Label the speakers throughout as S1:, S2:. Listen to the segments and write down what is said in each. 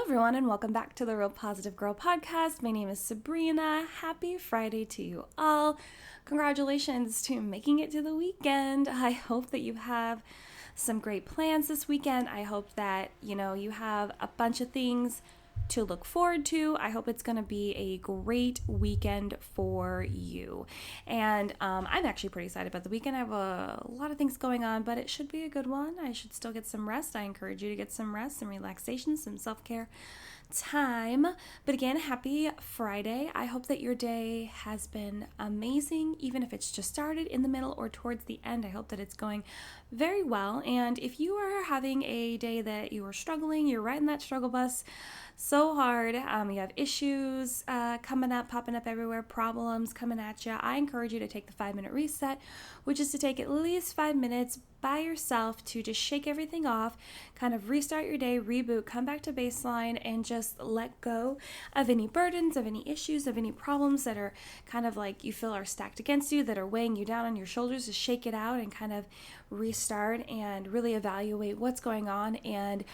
S1: everyone, and welcome back to the Real Positive Girl podcast. My name is Sabrina. Happy Friday to you all. Congratulations to making it to the weekend. I hope that you have some great plans this weekend. I hope that, you have a bunch of things to look forward to. I hope it's going to be a great weekend for you. And I'm actually pretty excited about the weekend. I have a lot of things going on, but it should be a good one. I should still get some rest. I encourage you to get some rest, some relaxation, some self-care time. But again, happy Friday. I hope that your day has been amazing, even if it's just started, in the middle, or towards the end. I hope that it's going very well. And if you are having a day that you are struggling, you're riding that struggle bus so hard, you have issues popping up everywhere, problems coming at you, I encourage you to take the 5-minute reset, which is to take at least 5 minutes by yourself to just shake everything off, kind of restart your day, reboot, come back to baseline, and just let go of any burdens, of any issues, of any problems that are kind of like you feel are stacked against you, that are weighing you down on your shoulders. To shake it out and kind of restart and really evaluate what's going on. And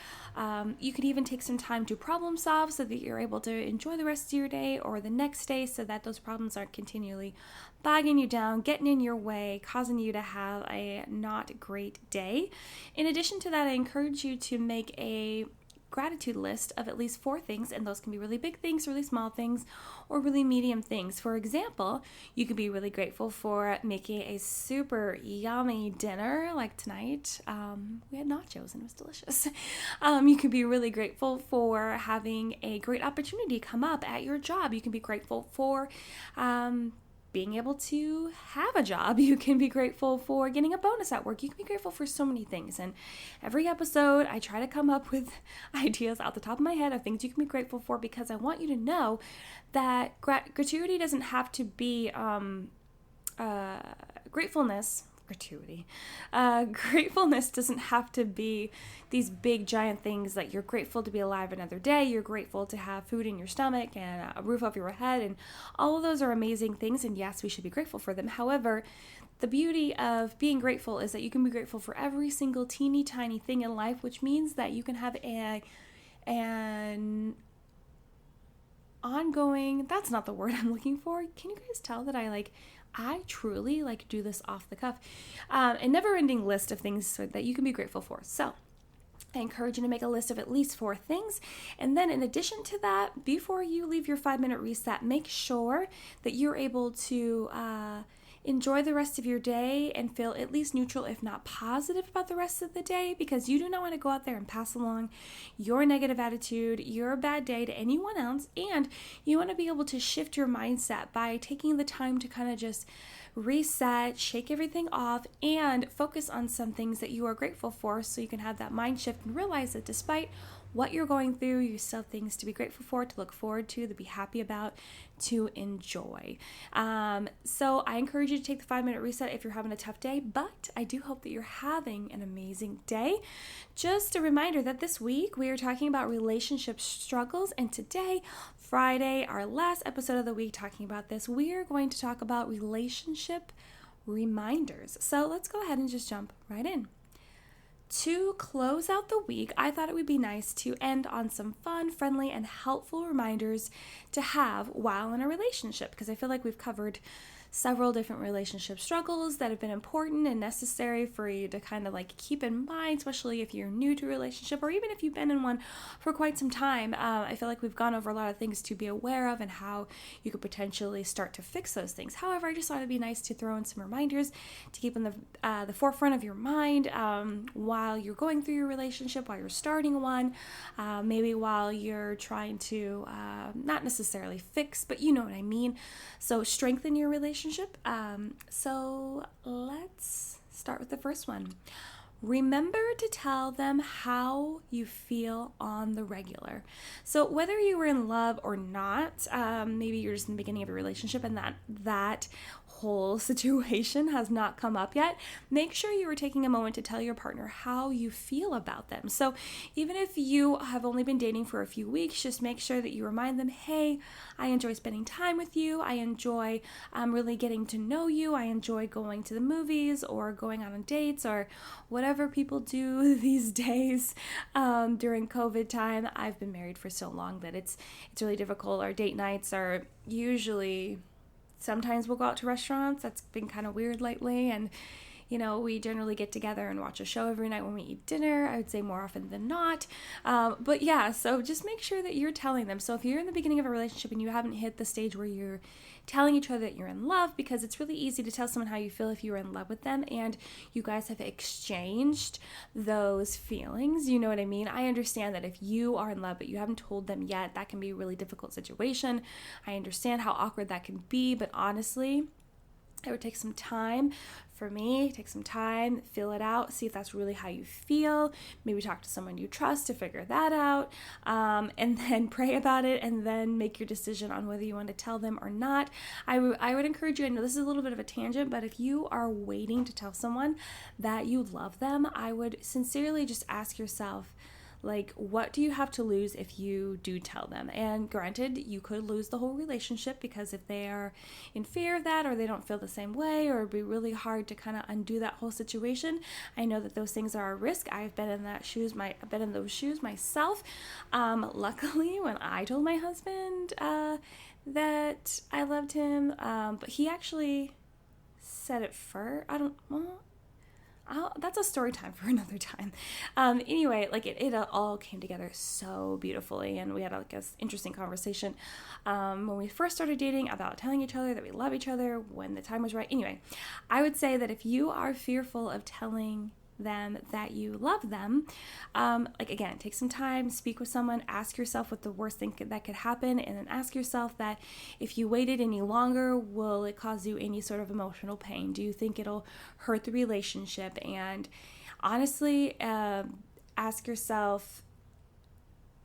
S1: you could even take some time to problem solve so that you're able to enjoy the rest of your day or the next day, so that those problems aren't continually bogging you down, getting in your way, causing you to have a not great day. In addition to that, I encourage you to make a gratitude list of at least 4 things, and those can be really big things, really small things, or really medium things. For example, you could be really grateful for making a super yummy dinner like tonight. We had nachos and it was delicious. You can be really grateful for having a great opportunity come up at your job. You can be grateful for being able to have a job. You can be grateful for getting a bonus at work. You can be grateful for so many things. And every episode, I try to come up with ideas out the top of my head of things you can be grateful for, because I want you to know that gratuity doesn't have to be gratefulness doesn't have to be these big giant things that you're grateful to be alive another day, you're grateful to have food in your stomach and a roof over your head, and all of those are amazing things, and yes, we should be grateful for them. However, the beauty of being grateful is that you can be grateful for every single teeny tiny thing in life, which means that you can have an ongoing, that's not the word I'm looking for. Can you guys tell that I truly do this off the cuff, a never-ending list of things that you can be grateful for. So I encourage you to make a list of at least 4 things. And then in addition to that, before you leave your 5-minute reset, make sure that you're able to enjoy the rest of your day and feel at least neutral, if not positive, about the rest of the day, because you do not want to go out there and pass along your negative attitude, your bad day to anyone else. And you want to be able to shift your mindset by taking the time to kind of just reset, shake everything off, and focus on some things that you are grateful for, so you can have that mind shift and realize that despite what you're going through, you still have things to be grateful for, to look forward to be happy about, to enjoy. So I encourage you to take the 5-minute reset if you're having a tough day, but I do hope that you're having an amazing day. Just a reminder that this week we are talking about relationship struggles, and today, Friday, our last episode of the week talking about this, we are going to talk about relationship reminders. So let's go ahead and just jump right in. To close out the week, I thought it would be nice to end on some fun, friendly, and helpful reminders to have while in a relationship, because I feel like we've covered several different relationship struggles that have been important and necessary for you to kind of keep in mind, especially if you're new to a relationship, or even if you've been in one for quite some time. I feel like we've gone over a lot of things to be aware of and how you could potentially start to fix those things. However, I just thought it'd be nice to throw in some reminders to keep in the forefront of your mind while you're going through your relationship, while you're starting one, maybe while you're trying to not necessarily fix, but you know what I mean. So strengthen your relationship. So let's start with the first one. Remember to tell them how you feel on the regular. So whether you were in love or not, maybe you're just in the beginning of a relationship and that whole situation has not come up yet, make sure you are taking a moment to tell your partner how you feel about them. So even if you have only been dating for a few weeks, just make sure that you remind them, hey, I enjoy spending time with you. I enjoy really getting to know you. I enjoy going to the movies or going out on dates or whatever whatever people do these days during COVID time. I've been married for so long that it's really difficult. Our date nights are usually, sometimes we'll go out to restaurants. That's been kind of weird lately. And we generally get together and watch a show every night when we eat dinner. I would say more often than not. But yeah, so just make sure that you're telling them. So if you're in the beginning of a relationship and you haven't hit the stage where you're telling each other that you're in love, because it's really easy to tell someone how you feel if you're in love with them and you guys have exchanged those feelings. You know what I mean? I understand that if you are in love but you haven't told them yet, that can be a really difficult situation. I understand how awkward that can be, but honestly, it would take some time for me, take some time, feel it out, see if that's really how you feel. Maybe talk to someone you trust to figure that out, and then pray about it, and then make your decision on whether you want to tell them or not. I would encourage you, I know this is a little bit of a tangent, but if you are waiting to tell someone that you love them, I would sincerely just ask yourself, like, what do you have to lose if you do tell them? And granted, you could lose the whole relationship, because if they are in fear of that, or they don't feel the same way, or it'd be really hard to kind of undo that whole situation. I know that those things are a risk. I've been in those shoes myself. Luckily, when I told my husband that I loved him, but he actually said it first. That's a story time for another time. Anyway, like it all came together so beautifully, and we had like this interesting conversation when we first started dating about telling each other that we love each other when the time was right. Anyway, I would say that if you are fearful of telling them that you love them, again, take some time, speak with someone, ask yourself what the worst thing that could happen, and then ask yourself that if you waited any longer, will it cause you any sort of emotional pain? Do you think it'll hurt the relationship? And honestly, ask yourself,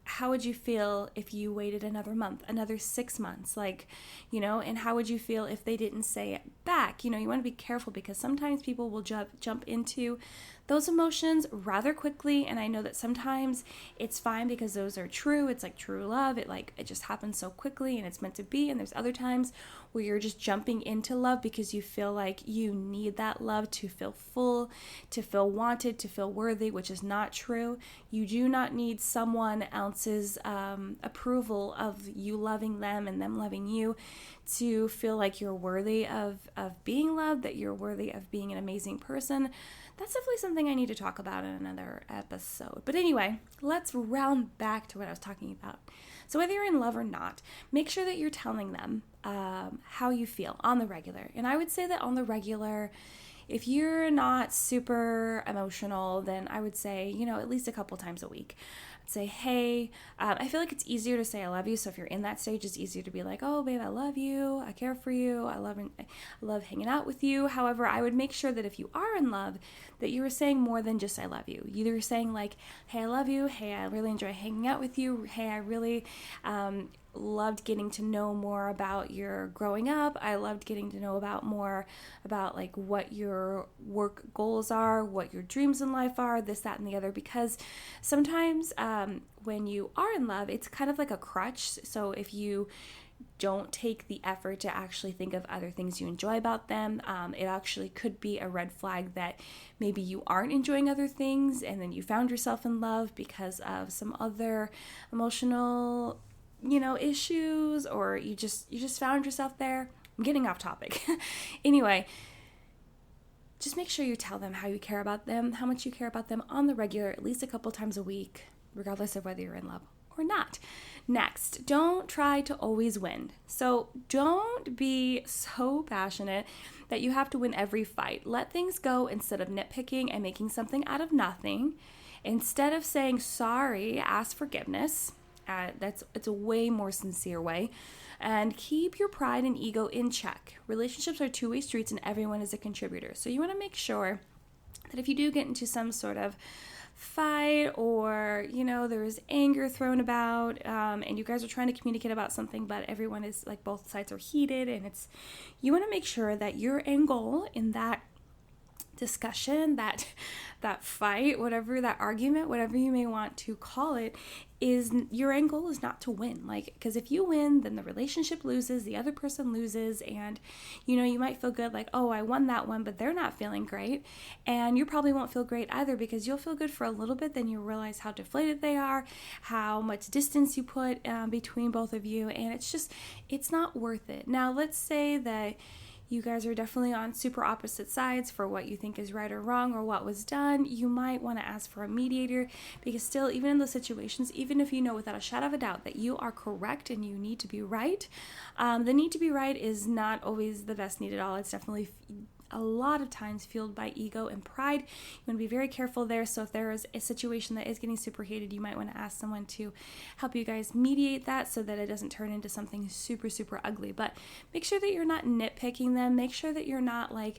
S1: how would you feel if you waited another month, another 6 months, and how would you feel if they didn't say it back? You want to be careful, because sometimes people will jump into those emotions rather quickly, and I know that sometimes it's fine because those are true. It's like true love. It just happens so quickly and it's meant to be, and there's other times where you're just jumping into love because you feel like you need that love to feel full, to feel wanted, to feel worthy, which is not true. You do not need someone else's approval of you loving them and them loving you to feel like you're worthy of being loved, that you're worthy of being an amazing person. That's definitely something I need to talk about in another episode. But anyway, let's round back to what I was talking about. So whether you're in love or not, make sure that you're telling them how you feel on the regular. And I would say that on the regular, if you're not super emotional, then I would say, at least a couple times a week. I'd say, hey, I feel like it's easier to say I love you. So if you're in that stage, it's easier to be like, oh, babe, I love you. I care for you. I love hanging out with you. However, I would make sure that if you are in love, that you were saying more than just I love you. You're saying like, hey, I love you. Hey, I really enjoy hanging out with you. Hey, I really loved getting to know more about your growing up. I loved getting to know more about like what your work goals are, what your dreams in life are, this, that, and the other, because sometimes when you are in love, it's kind of like a crutch. So if you don't take the effort to actually think of other things you enjoy about them, it actually could be a red flag that maybe you aren't enjoying other things, and then you found yourself in love because of some other emotional issues, or you just found yourself there. I'm getting off topic. Anyway, just make sure you tell them how you care about them, how much you care about them on the regular, at least a couple times a week, regardless of whether you're in love or not. Next, don't try to always win. So don't be so passionate that you have to win every fight. Let things go instead of nitpicking and making something out of nothing. Instead of saying sorry, ask forgiveness. It's a way more sincere way. And keep your pride and ego in check. Relationships are two-way streets, and everyone is a contributor. So you want to make sure that if you do get into some sort of fight, or there's anger thrown about, and you guys are trying to communicate about something, but everyone is like, both sides are heated, and you want to make sure that your end goal in that discussion, that fight, whatever, that argument, whatever you may want to call it, is your end goal is not to win. Like, because if you win, then the relationship loses, the other person loses, and you might feel good like, oh, I won that one, but they're not feeling great, and you probably won't feel great either, because you'll feel good for a little bit, then you realize how deflated they are, how much distance you put between both of you, and it's not worth it. Now, let's say that you guys are definitely on super opposite sides for what you think is right or wrong or what was done. You might want to ask for a mediator, because still, even in those situations, even if you know without a shadow of a doubt that you are correct and you need to be right, the need to be right is not always the best need at all. It's definitely a lot of times fueled by ego and pride. You want to be very careful there. So if there is a situation that is getting super heated, you might want to ask someone to help you guys mediate that so that it doesn't turn into something super, super ugly. But make sure that you're not nitpicking them. Make sure that you're not like,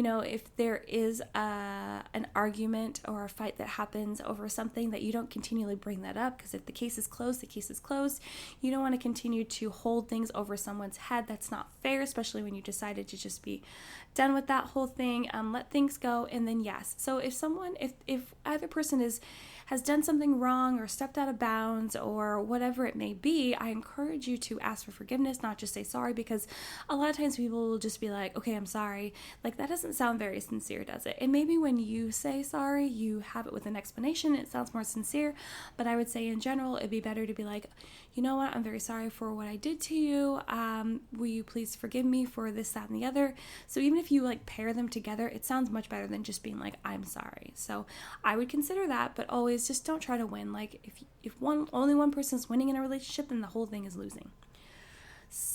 S1: if there is an argument or a fight that happens over something, that you don't continually bring that up, because if the case is closed, the case is closed. You don't want to continue to hold things over someone's head. That's not fair, especially when you decided to just be done with that whole thing. Let things go, and then yes. So if either person has done something wrong or stepped out of bounds or whatever it may be, I encourage you to ask for forgiveness, not just say sorry, because a lot of times people will just be like, okay, I'm sorry. Like, that doesn't sound very sincere, does it? And maybe when you say sorry, you have it with an explanation, it sounds more sincere, but I would say in general, it'd be better to be like, you know what, I'm very sorry for what I did to you. Will you please forgive me for this, that, and the other? So even if you like pair them together, it sounds much better than just being like, I'm sorry. So I would consider that, but always just don't try to win. Like, if only one person is winning in a relationship, then the whole thing is losing.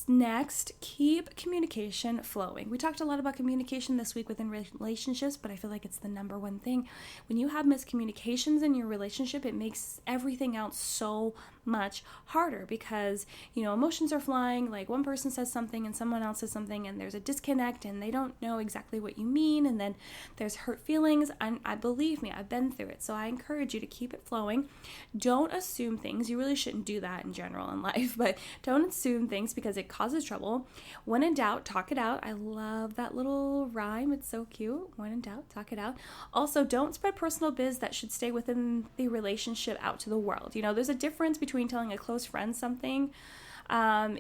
S1: Next, keep communication flowing. We talked a lot about communication this week within relationships, but I feel like it's the number one thing. When you have miscommunications in your relationship, it makes everything else so much harder, because emotions are flying. Like, one person says something and someone else says something, and there's a disconnect, and they don't know exactly what you mean, and then there's hurt feelings. And believe me, I've been through it, so I encourage you to keep it flowing. Don't assume things. You really shouldn't do that in general in life, but don't assume things, because it causes trouble. When in doubt, talk it out. I love that little rhyme. It's so cute. When in doubt, talk it out. Also, don't spread personal biz that should stay within the relationship out to the world. There's a difference between telling a close friend something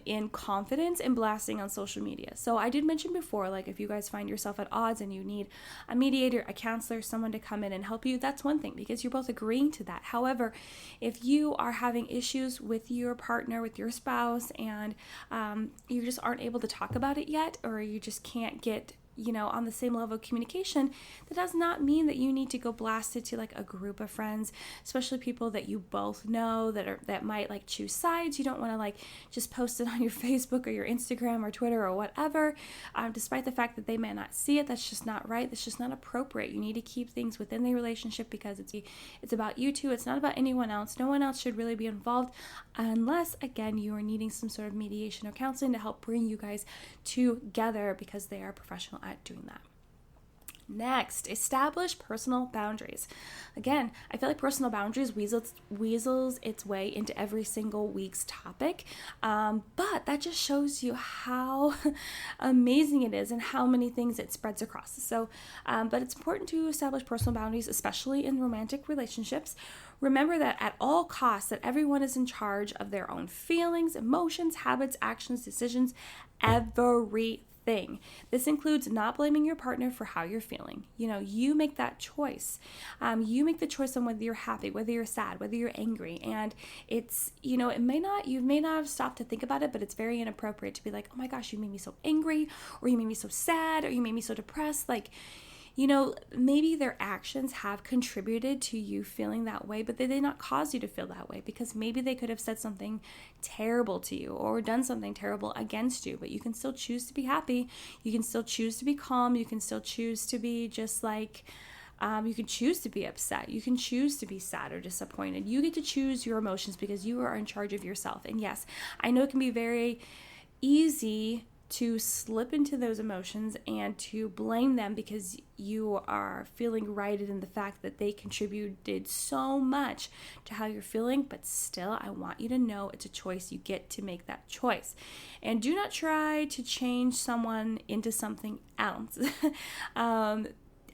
S1: in confidence and blasting on social media. So I did mention before, like, if you guys find yourself at odds and you need a mediator, a counselor, someone to come in and help you, that's one thing, because you're both agreeing to that. However, if you are having issues with your partner, with your spouse, and you just aren't able to talk about it yet, or you just can't get on the same level of communication, that does not mean that you need to go blast it to like a group of friends, especially people that you both know that might like choose sides. You don't want to like just post it on your Facebook or your Instagram or Twitter or whatever, despite the fact that they may not see it. That's just not right. That's just not appropriate. You need to keep things within the relationship, because it's about you two. It's not about anyone else. No one else should really be involved, unless, again, you are needing some sort of mediation or counseling to help bring you guys together, because they are professional at doing that. Next, establish personal boundaries. Again, I feel like personal boundaries weasels its way into every single week's topic, but that just shows you how amazing it is and how many things it spreads across. So, but it's important to establish personal boundaries, especially in romantic relationships. Remember that at all costs, that everyone is in charge of their own feelings, emotions, habits, actions, decisions, everything. This includes not blaming your partner for how you're feeling. You make that choice. You make the choice on whether you're happy, whether you're sad, whether you're angry. And it's, you may not have stopped to think about it, but it's very inappropriate to be like, oh my gosh, you made me so angry, or you made me so sad, or you made me so depressed. Like, maybe their actions have contributed to you feeling that way, but they did not cause you to feel that way, because maybe they could have said something terrible to you or done something terrible against you, but you can still choose to be happy. You can still choose to be calm. You can still choose to be just like, you can choose to be upset. You can choose to be sad or disappointed. You get to choose your emotions, because you are in charge of yourself. And yes, I know it can be very easy to slip into those emotions and to blame them, because you are feeling righted in the fact that they contributed so much to how you're feeling. But still, I want you to know it's a choice. You get to make that choice. And do not try to change someone into something else.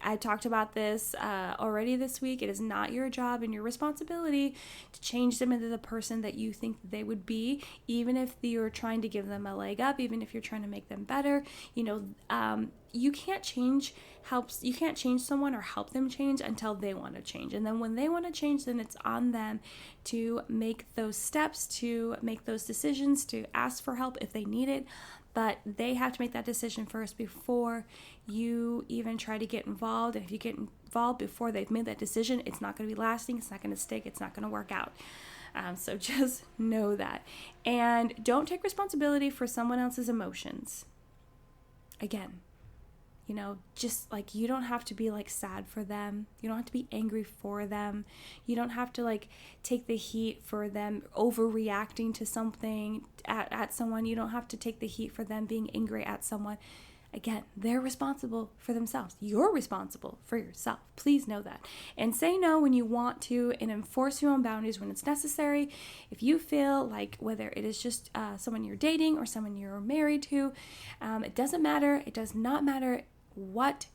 S1: I talked about this already this week. It is not your job and your responsibility to change them into the person that you think they would be, even if you're trying to give them a leg up, even if you're trying to make them better. You can't change someone or help them change until they want to change. And then when they want to change, then it's on them to make those steps, to make those decisions, to ask for help if they need it. But they have to make that decision first before you even try to get involved. And if you get involved before they've made that decision, it's not going to be lasting. It's not going to stick. It's not going to work out. So just know that. And don't take responsibility for someone else's emotions. Again, just like, you don't have to be like sad for them. You don't have to be angry for them. You don't have to like take the heat for them overreacting to something at someone. You don't have to take the heat for them being angry at someone. Again, they're responsible for themselves. You're responsible for yourself. Please know that. And say no when you want to, and enforce your own boundaries when it's necessary. If you feel like, whether it is just someone you're dating or someone you're married to, it doesn't matter. It does not matter what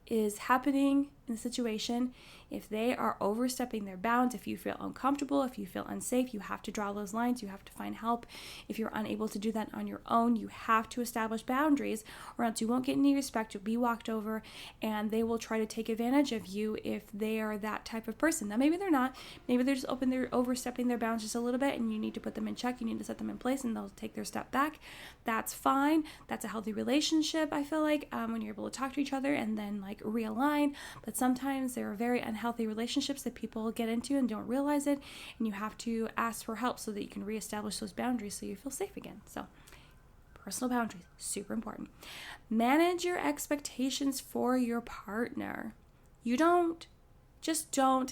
S1: is happening in the situation. If they are overstepping their bounds, if you feel uncomfortable, if you feel unsafe, you have to draw those lines. You have to find help. If you're unable to do that on your own, you have to establish boundaries, or else you won't get any respect. You'll be walked over, and they will try to take advantage of you if they are that type of person. Now, maybe they're not. Maybe they're just overstepping their bounds just a little bit, and you need to put them in check. You need to set them in place, and they'll take their step back. That's fine. That's a healthy relationship, I feel like, when you're able to talk to each other and then like realign. But sometimes there are very unhealthy relationships that people get into and don't realize it, and you have to ask for help so that you can reestablish those boundaries so you feel safe again. So personal boundaries, super important. Manage your expectations for your partner. Just don't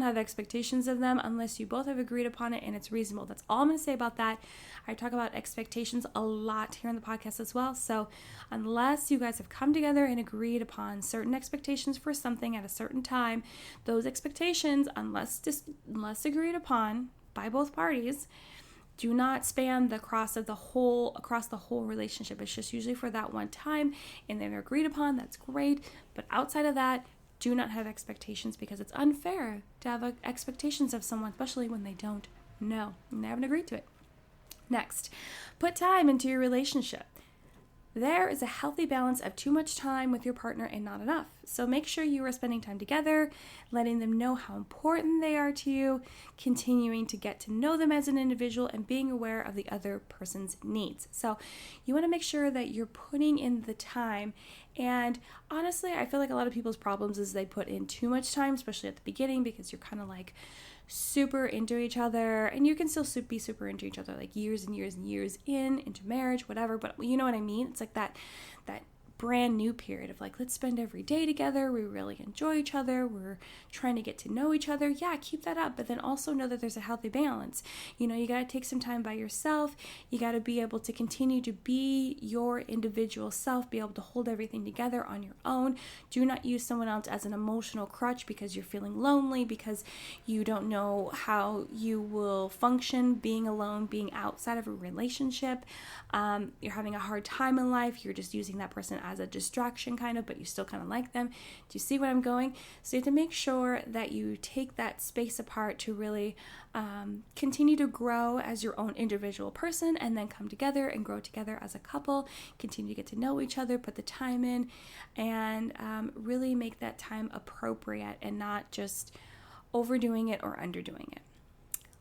S1: have expectations of them unless you both have agreed upon it and it's reasonable. That's all I'm going to say about that. I talk about expectations a lot here on the podcast as well. So unless you guys have come together and agreed upon certain expectations for something at a certain time, those expectations, unless agreed upon by both parties, do not span across the whole relationship. It's just usually for that one time, and they're agreed upon. That's great. But outside of that, do not have expectations, because it's unfair to have expectations of someone, especially when they don't know and they haven't agreed to it. Next, put time into your relationship. There is a healthy balance of too much time with your partner and not enough. So make sure you are spending time together, letting them know how important they are to you, continuing to get to know them as an individual, and being aware of the other person's needs. So you want to make sure that you're putting in the time. And honestly, I feel like a lot of people's problems is they put in too much time, especially at the beginning, because you're kind of like super into each other, and you can still be super into each other like years and years and years into marriage, whatever, but you know what I mean? It's like that brand new period of like, let's spend every day together, we really enjoy each other, we're trying to get to know each other. Yeah, keep that up, but then also know that there's a healthy balance. You got to take some time by yourself. You got to be able to continue to be your individual self, be able to hold everything together on your own. Do not use someone else as an emotional crutch because you're feeling lonely, because you don't know how you will function being alone, being outside of a relationship. You're having a hard time in life. You're just using that person as a distraction kind of, but you still kind of like them. Do you see what I'm going? So you have to make sure that you take that space apart to really continue to grow as your own individual person, and then come together and grow together as a couple, continue to get to know each other, put the time in, and really make that time appropriate and not just overdoing it or underdoing it.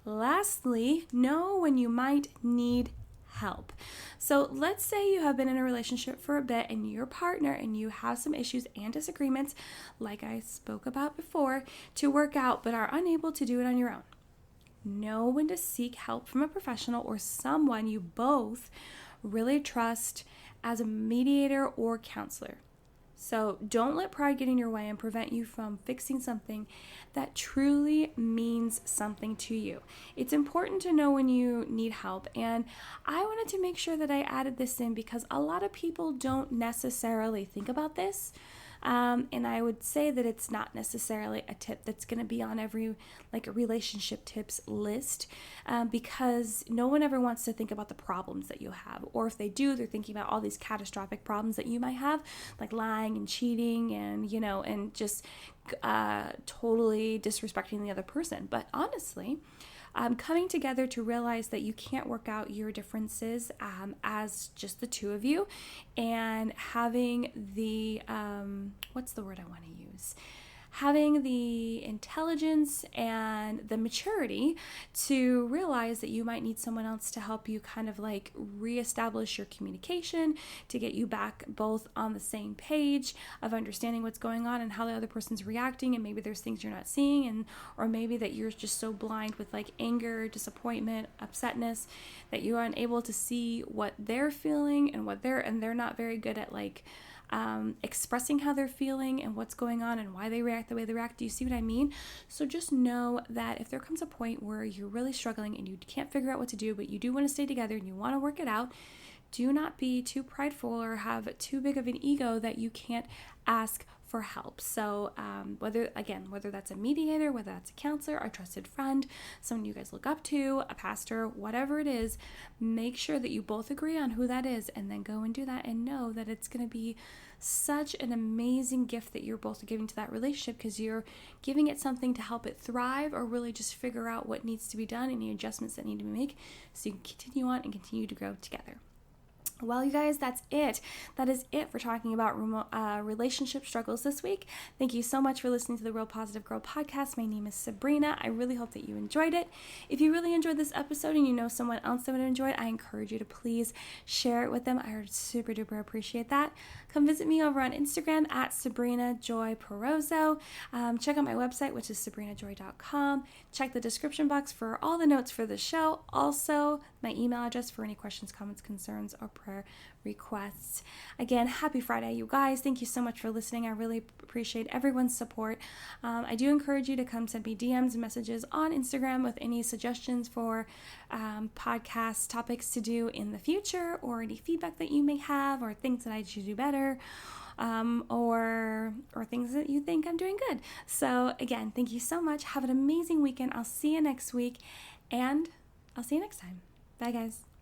S1: Lastly, know when you might need help. So let's say you have been in a relationship for a bit and your partner and you have some issues and disagreements, like I spoke about before, to work out, but are unable to do it on your own. Know when to seek help from a professional or someone you both really trust as a mediator or counselor. So don't let pride get in your way and prevent you from fixing something that truly means something to you. It's important to know when you need help, and I wanted to make sure that I added this in because a lot of people don't necessarily think about this. And I would say that it's not necessarily a tip that's going to be on every like a relationship tips list, because no one ever wants to think about the problems that you have. Or if they do, they're thinking about all these catastrophic problems that you might have, like lying and cheating and, and just totally disrespecting the other person. But honestly, coming together to realize that you can't work out your differences as just the two of you, and having the, what's the word I want to use? Having the intelligence and the maturity to realize that you might need someone else to help you kind of like reestablish your communication, to get you back both on the same page of understanding what's going on and how the other person's reacting, and maybe there's things you're not seeing, and or maybe that you're just so blind with like anger, disappointment, upsetness that you are unable to see what they're feeling and they're not very good at like expressing how they're feeling and what's going on and why they react the way they react. Do you see what I mean? So just know that if there comes a point where you're really struggling and you can't figure out what to do, but you do want to stay together and you want to work it out, do not be too prideful or have too big of an ego that you can't ask for help. So whether that's a mediator, whether that's a counselor, a trusted friend, someone you guys look up to, a pastor, whatever it is, make sure that you both agree on who that is, and then go and do that, and know that it's going to be such an amazing gift that you're both giving to that relationship, because you're giving it something to help it thrive, or really just figure out what needs to be done, any adjustments that need to be made, so you can continue on and continue to grow together. Well, you guys, that's it. That is it for talking about relationship struggles this week. Thank you so much for listening to the Real Positive Girl podcast. My name is Sabrina. I really hope that you enjoyed it. If you really enjoyed this episode and you know someone else that would enjoy it, I encourage you to please share it with them. I would super duper appreciate that. Come visit me over on Instagram at Sabrina Joy Perozzo. Check out my website, which is sabrinajoy.com. Check the description box for all the notes for the show. Also, my email address for any questions, comments, concerns, or prayer requests. Again, happy Friday, you guys. Thank you so much for listening. I really appreciate everyone's support. I do encourage you to come send me DMs and messages on Instagram with any suggestions for podcast topics to do in the future, or any feedback that you may have, or things that I should do better, or things that you think I'm doing good. So again, thank you so much. Have an amazing weekend. I'll see you next week, and I'll see you next time. Bye, guys.